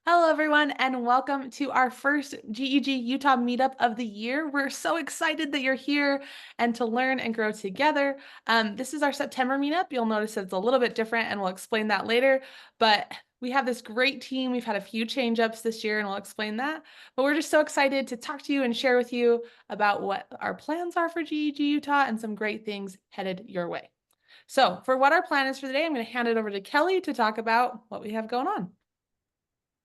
Hello, everyone, and welcome to our first GEG Utah Meetup of the year. We're so excited that you're here and to learn and grow together. This is our September meetup. You'll notice it's a little bit different, and we'll explain that later. But we have this great team. We've had a few change-ups this year, and we'll explain that. But we're just so excited to talk to you and share with you about what our plans are for GEG Utah and some great things headed your way. So for what our plan is for the day, I'm going to hand it over to Kelly to talk about what we have going on.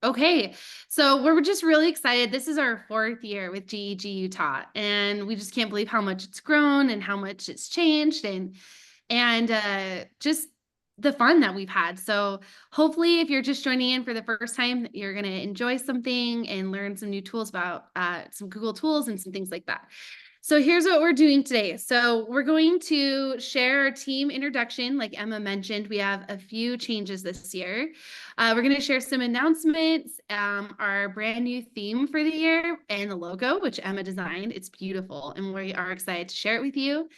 Okay, so we're just really excited. This is our fourth year with GEG Utah, and we just can't believe how much it's grown and how much it's changed, and just the fun that we've had. So hopefully, if you're just joining in for the first time, you're going to enjoy something and learn some new tools about some Google tools and some things like that. So here's what we're doing today. So we're going to share our team introduction. Like Emma mentioned, we have a few changes this year. We're going to share some announcements, our brand new theme for the year, and the logo, which Emma designed. It's beautiful, and we are excited to share it with you.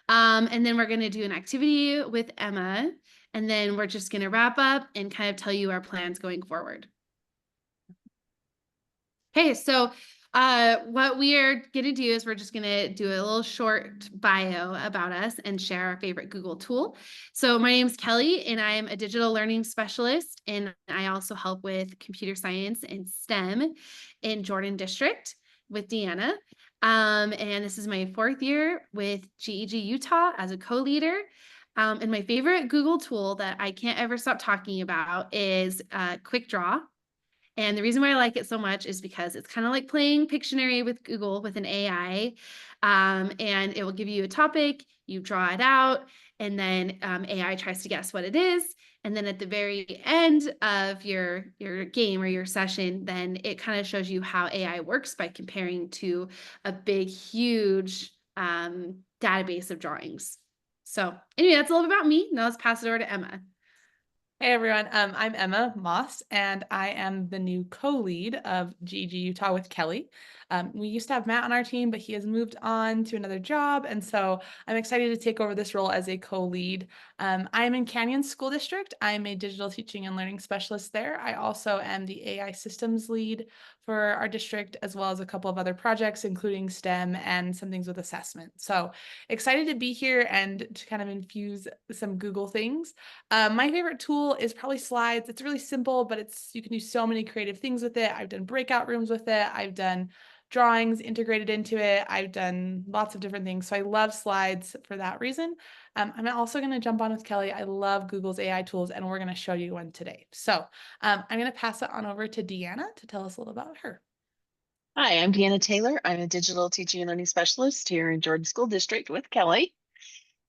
And then we're going to do an activity with Emma, and then we're just going to wrap up and kind of tell you our plans going forward. Okay, so what we are going to do is we're just going to do a little short bio about us and share our favorite Google tool. So my name is Kelly, and I am a digital learning specialist, and I also help with computer science and STEM in Jordan District with Deanna. And this is my fourth year with GEG Utah as a co-leader. And my favorite Google tool that I can't ever stop talking about is Quick Draw. And the reason why I like it so much is because it's kind of like playing Pictionary with Google with an AI. And it will give you a topic, you draw it out, and then AI tries to guess what it is. And then at the very end of your game or your session, then it kind of shows you how AI works by comparing to a big, huge database of drawings. So anyway, that's a little bit about me. Now let's pass it over to Emma. Hey everyone, I'm Emma Moss, and I am the new co-lead of GEG Utah with Kelly. We used to have Matt on our team, but he has moved on to another job, and so I'm excited to take over this role as a co-lead. I am in Canyon School District. I'm a digital teaching and learning specialist there. I also am the AI systems lead for our district, as well as a couple of other projects, including STEM and some things with assessment. So excited to be here and to kind of infuse some Google things. My favorite tool is probably slides. It's really simple, but you can do so many creative things with it. I've done breakout rooms with it. I've done drawings integrated into it. I've done lots of different things. So I love slides for that reason. I'm also going to jump on with Kelly. I love Google's AI tools, and we're going to show you one today. So I'm going to pass it on over to Deanna to tell us a little about her. Hi, I'm Deanna Taylor. I'm a digital teaching and learning specialist here in Jordan School District with Kelly.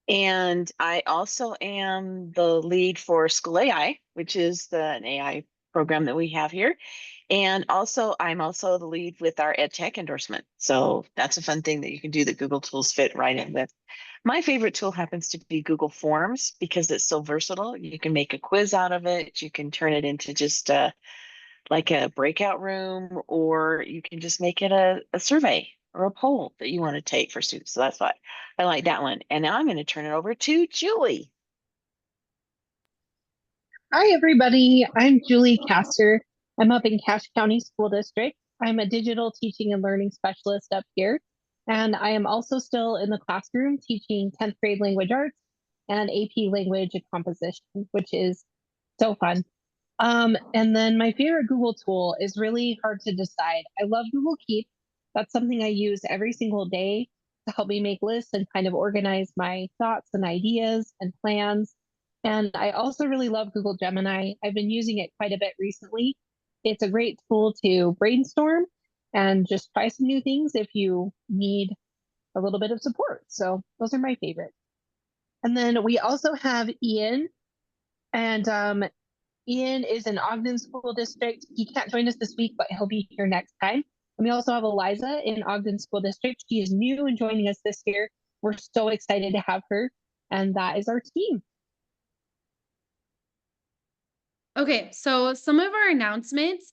And I also am the lead for School AI, which is an AI program that we have here. And also, I'm also the lead with our EdTech endorsement. So that's a fun thing that you can do that Google tools fit right in with. My favorite tool happens to be Google Forms because it's so versatile. You can make a quiz out of it. You can turn it into just like a breakout room, or you can just make it a survey or a poll that you want to take for students. So that's why I like that one. And now I'm going to turn it over to Julie. Hi, everybody. I'm Julie Castor. I'm up in Cache County School District. I'm a digital teaching and learning specialist up here. And I am also still in the classroom teaching 10th grade language arts and AP language and composition, which is so fun. And then my favorite Google tool is really hard to decide. I love Google Keep. That's something I use every single day to help me make lists and kind of organize my thoughts and ideas and plans. And I also really love Google Gemini. I've been using it quite a bit recently. It's a great tool to brainstorm and just try some new things if you need a little bit of support. So those are my favorites. And then we also have Ian, and Ian is in Ogden School District. He can't join us this week, but he'll be here next time. And we also have Eliza in Ogden School District. She is new and joining us this year. We're so excited to have her. And that is our team. Okay, so some of our announcements.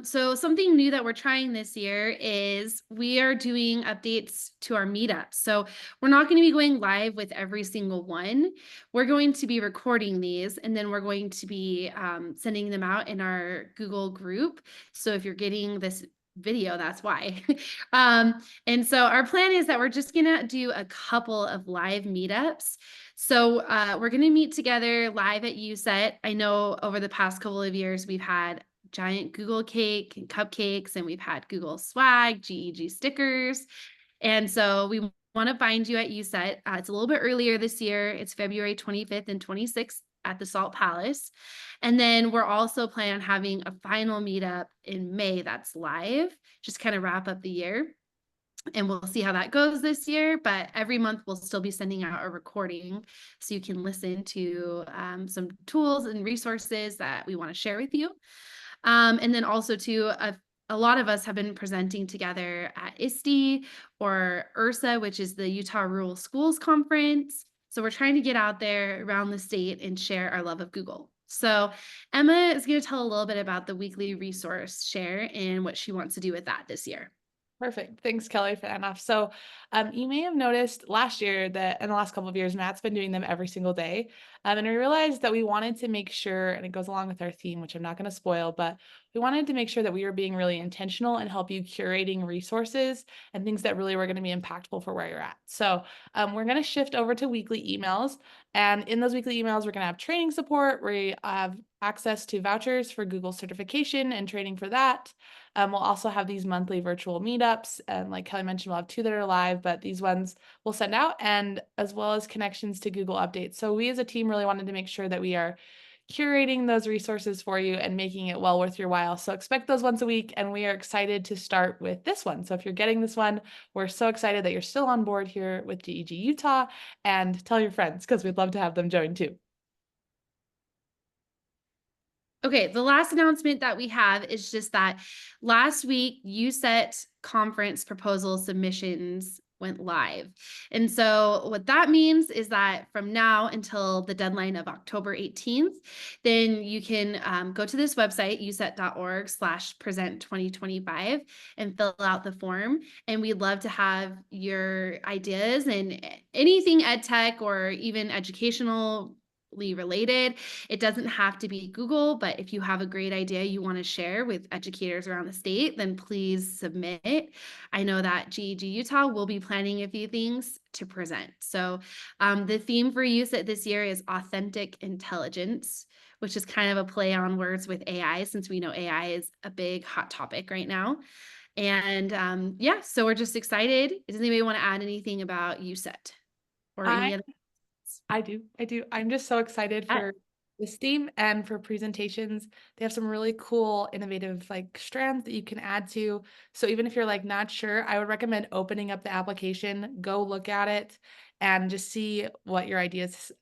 So something new that we're trying this year is we are doing updates to our meetups. So we're not going to be going live with every single one. We're going to be recording these and then we're going to be sending them out in our Google group. So if you're getting this video, that's why. And so our plan is that we're just gonna do a couple of live meetups. So we're going to meet together live at USET. I know over the past couple of years, we've had giant Google cake and cupcakes, and we've had Google swag, GEG stickers. And so we want to find you at USET. It's a little bit earlier this year. It's February 25th and 26th at the Salt Palace. And then we're also planning on having a final meetup in May that's live, just kind of wrap up the year. And we'll see how that goes this year. But every month we'll still be sending out a recording so you can listen to some tools and resources that we want to share with you. And then also too, a lot of us have been presenting together at ISTE or URSA, which is the Utah Rural Schools Conference. So we're trying to get out there around the state and share our love of Google. So Emma is going to tell a little bit about the weekly resource share and what she wants to do with that this year. Perfect. Thanks, Kelly, for that enough. So you may have noticed last year that in the last couple of years, Matt's been doing them every single day. And we realized that we wanted to make sure, and it goes along with our theme, which I'm not going to spoil, but we wanted to make sure that we were being really intentional and help you curating resources and things that really were going to be impactful for where you're at. So we're going to shift over to weekly emails. And in those weekly emails, we're going to have training support. We have access to vouchers for Google certification and training for that. We'll also have these monthly virtual meetups. And like Kelly mentioned, we'll have 2 that are live, but these ones we'll send out, and as well as connections to Google updates. So we as a team really wanted to make sure that we are curating those resources for you and making it well worth your while. So expect those once a week, and we are excited to start with this one. So if you're getting this one, we're so excited that you're still on board here with GEG Utah, and tell your friends because we'd love to have them join too. Okay, the last announcement that we have is just that last week USET conference proposal submissions went live. And so what that means is that from now until the deadline of October 18th, then you can go to this website, uset.org/present2025 and fill out the form. And we'd love to have your ideas and anything ed tech or even educational related. It doesn't have to be Google, but if you have a great idea you want to share with educators around the state, then please submit. I know that GEG Utah will be planning a few things to present. So the theme for USET this year is authentic intelligence, which is kind of a play on words with AI, since we know AI is a big hot topic right now. And yeah, so we're just excited. Does anybody want to add anything about USET or any other? I do. I'm just so excited for this theme and for presentations. They have some really cool, innovative like strands that you can add to. So even if you're like not sure, I would recommend opening up the application, go look at it, and just see what your ideas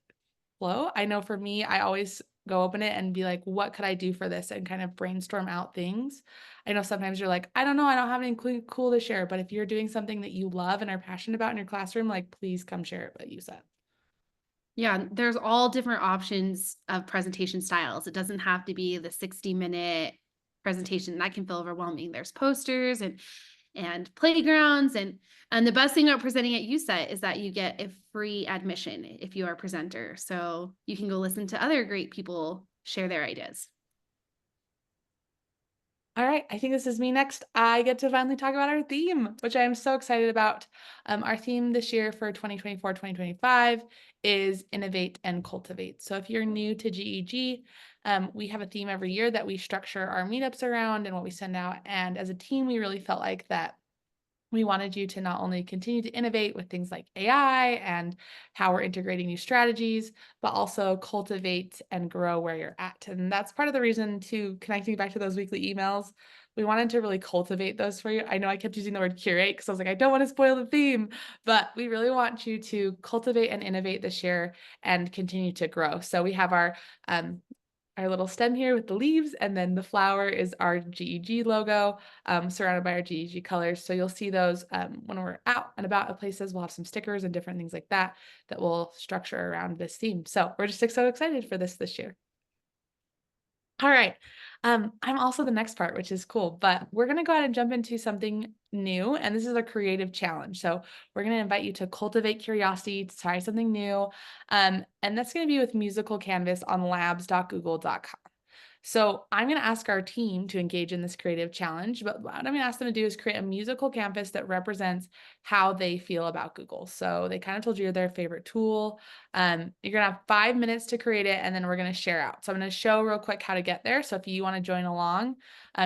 flow. I know for me, I always go open it and be like, what could I do for this? And kind of brainstorm out things. I know sometimes you're like, I don't know, I don't have anything cool to share. But if you're doing something that you love and are passionate about in your classroom, like please come share it what you said. Yeah, there's all different options of presentation styles. It doesn't have to be the 60-minute presentation. That can feel overwhelming. There's posters and playgrounds and the best thing about presenting at USET is that you get a free admission if you are a presenter. So you can go listen to other great people share their ideas. All right, I think this is me next. I get to finally talk about our theme, which I am so excited about. Our theme this year for 2024-2025 is Innovate and Cultivate. So if you're new to GEG, we have a theme every year that we structure our meetups around and what we send out. And as a team, we really felt like that we wanted you to not only continue to innovate with things like AI and how we're integrating new strategies, but also cultivate and grow where you're at. And that's part of the reason to connecting back to those weekly emails. We wanted to really cultivate those for you. I know I kept using the word curate because I was like, I don't want to spoil the theme, but we really want you to cultivate and innovate this year and continue to grow. So we have our little stem here with the leaves, and then the flower is our GEG logo, surrounded by our GEG colors. So you'll see those when we're out and about at places. We'll have some stickers and different things like that that will structure around this theme. So we're just so excited for this year. All right. I'm also the next part, which is cool, but we're going to go ahead and jump into something new. And this is a creative challenge. So we're going to invite you to cultivate curiosity, to try something new. And that's going to be with Musical Canvas on labs.google.com. So I'm going to ask our team to engage in this creative challenge, but what I'm going to ask them to do is create a musical canvas that represents how they feel about Google. So they kind of told you their favorite tool. You're going to have 5 minutes to create it, and then we're going to share out. So I'm going to show real quick how to get there. So if you want to join along,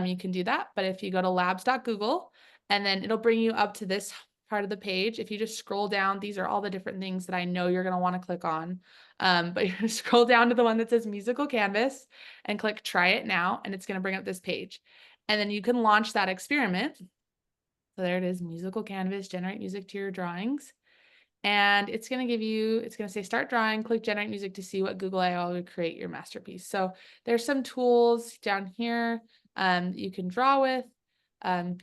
you can do that. But if you go to labs.google, and then it'll bring you up to this part of the page. If you just scroll down, these are all the different things that I know you're going to want to click on. But you're going to scroll down to the one that says musical canvas and click try it now, and it's going to bring up this page. And then you can launch that experiment. So there it is, musical canvas, generate music to your drawings. And it's going to give you, it's going to say start drawing, click generate music to see what Google AI will create your masterpiece. So there's some tools down here you can draw with.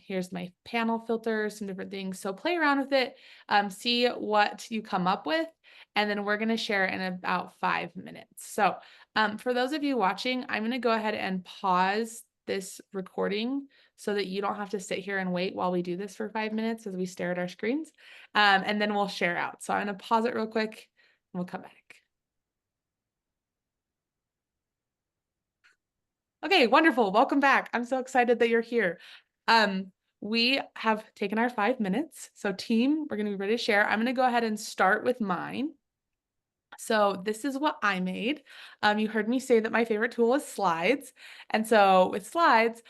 Here's my panel filters, some different things. So play around with it, see what you come up with, and then we're going to share in about 5 minutes. So for those of you watching, I'm going to go ahead and pause this recording so that you don't have to sit here and wait while we do this for 5 minutes as we stare at our screens. And then we'll share out. So I'm going to pause it real quick and we'll come back. Okay, wonderful. Welcome back. I'm so excited that you're here. We have taken our 5 minutes. So team, we're going to be ready to share. I'm going to go ahead and start with mine. So this is what I made. You heard me say that my favorite tool is slides. And so with slides,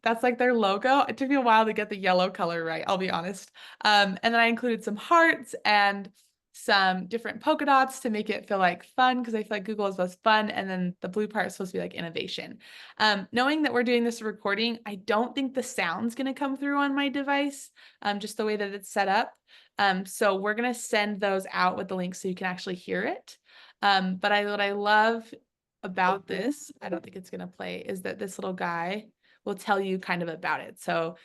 that's like their logo. It took me a while to get the yellow color right, I'll be honest. And then I included some hearts and some different polka dots to make it feel like fun, because I feel like Google is both fun, and then the blue part is supposed to be like innovation. Knowing that we're doing this recording, I don't think the sound's going to come through on my device, just the way that it's set up. So we're going to send those out with the link so you can actually hear it. But what I love about this, I don't think it's going to play, is that this little guy will tell you kind of about it. So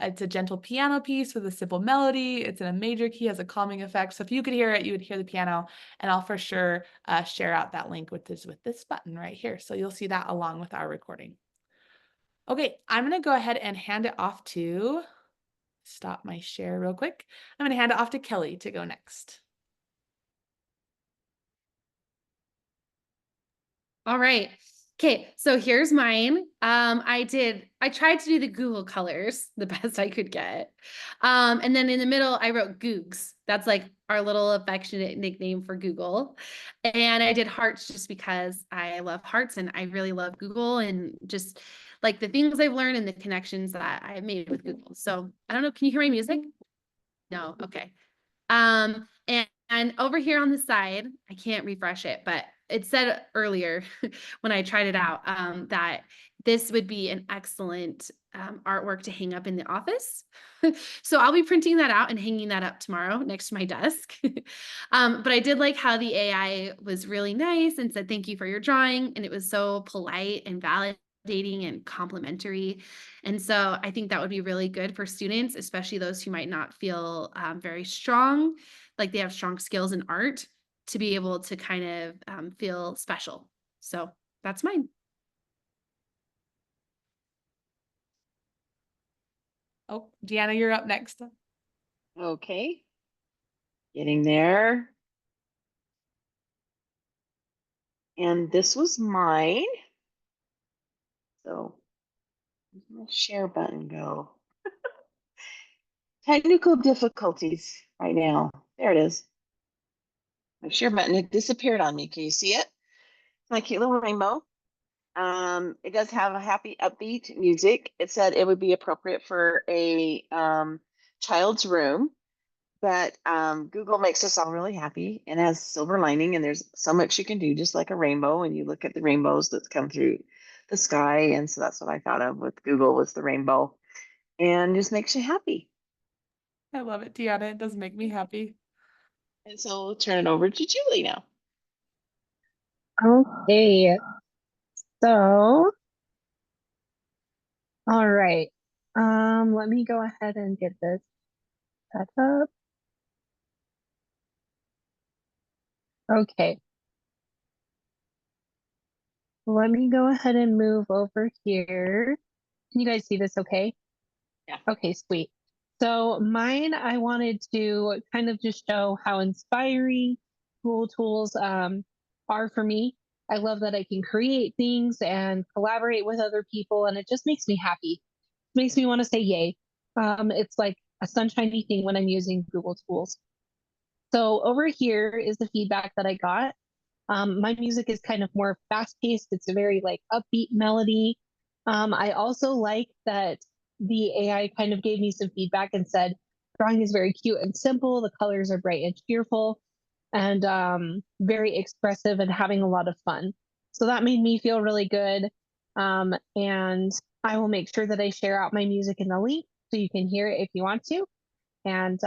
it's a gentle piano piece with a simple melody. It's in a major key, has a calming effect. So if you could hear it, you would hear the piano. And I'll for sure share out that link with this button right here. So you'll see that along with our recording. Okay, I'm going to go ahead and hand it off to, stop my share real quick. I'm going to hand it off to Kelly to go next. All right. Okay, so here's mine. I tried to do the Google colors the best I could get. And then in the middle, I wrote Googs. That's like our little affectionate nickname for Google. And I did hearts just because I love hearts and I really love Google and just like the things I've learned and the connections that I've made with Google. So I don't know, can you hear my music? No, okay. And over here on the side, I can't refresh it, but it said earlier when I tried it out, that this would be an excellent artwork to hang up in the office. So I'll be printing that out and hanging that up tomorrow next to my desk. But I did like how the AI was really nice and said, thank you for your drawing. And it was so polite and validating and complimentary. And so I think that would be really good for students, especially those who might not feel very strong, like they have strong skills in art, to be able to kind of feel special. So that's mine. Oh, Deanna, you're up next. Okay. Getting there. And this was mine. So where's my share button go? Technical difficulties right now. There it is. My share button, it disappeared on me. Can you see it? My cute little rainbow. It does have a happy, upbeat music. It said it would be appropriate for a child's room, but Google makes us all really happy and has silver lining, and there's so much you can do, just like a rainbow. And you look at the rainbows that come through the sky, and so that's what I thought of with Google, was the rainbow, and just makes you happy. I love it, Deanna. It does make me happy. And so we'll turn it over to Julie now. Okay, so, all right. Let me go ahead and get this set up. Okay. let me go ahead and move over here. Can you guys see this okay? Yeah. Okay, sweet. So mine, I wanted to kind of just show how inspiring Google tools are for me. I love that I can create things and collaborate with other people, and it just makes me happy. It makes me want to say yay. It's like a sunshiny thing when I'm using Google tools. So over here is the feedback that I got. My music is kind of more fast paced. It's a very like upbeat melody. I also like that the AI kind of gave me some feedback and said, drawing is very cute and simple. The colors are bright and cheerful and very expressive and having a lot of fun. So that made me feel really good. And I will make sure that I share out my music in the link so you can hear it if you want to. And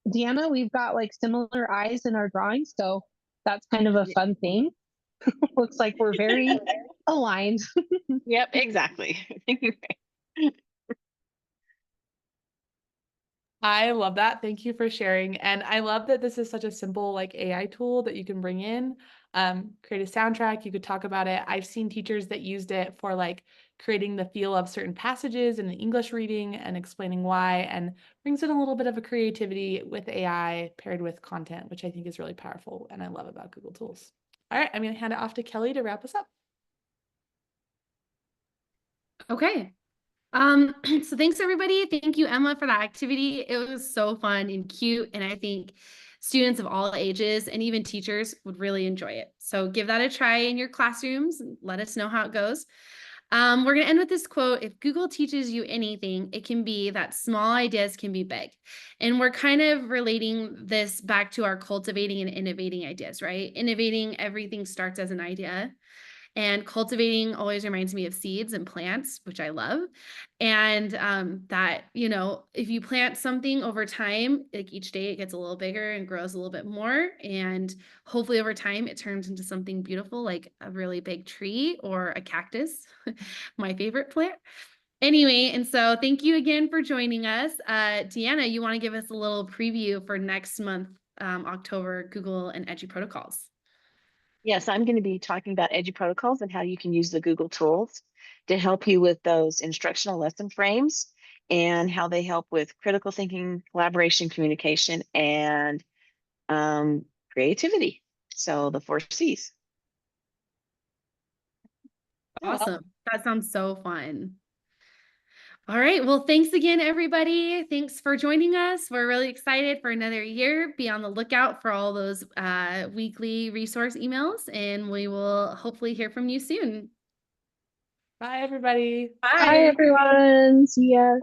Deanna, we've got like similar eyes in our drawings, so that's kind of a fun thing. Looks like we're very aligned. Yep, exactly. I love that. Thank you for sharing. And I love that this is such a simple like AI tool that you can bring in, create a soundtrack. You could talk about it. I've seen teachers that used it for like creating the feel of certain passages in an English reading and explaining why, and brings in a little bit of a creativity with AI paired with content, which I think is really powerful and I love about Google Tools. All right, I'm going to hand it off to Kelly to wrap us up. Okay. So thanks everybody. Thank you, Emma, for that activity. It was so fun and cute. And I think students of all ages and even teachers would really enjoy it. So give that a try in your classrooms and let us know how it goes. We're going to end with this quote. If Google teaches you anything, it can be that small ideas can be big. And we're kind of relating this back to our cultivating and innovating ideas, right? Innovating, everything starts as an idea. And cultivating always reminds me of seeds and plants, which I love. And that, you know, if you plant something over time, like each day it gets a little bigger and grows a little bit more. And hopefully over time it turns into something beautiful, like a really big tree or a cactus, my favorite plant. Anyway, and so thank you again for joining us. Deanna, you want to give us a little preview for next month, October, Google and Edu protocols? Yes, I'm going to be talking about Edu protocols and how you can use the Google tools to help you with those instructional lesson frames and how they help with critical thinking, collaboration, communication, and creativity. So the 4 C's. Awesome. That sounds so fun. All right. Well, thanks again, everybody. Thanks for joining us. We're really excited for another year. Be on the lookout for all those weekly resource emails, and we will hopefully hear from you soon. Bye, everybody. Bye, everyone. See ya.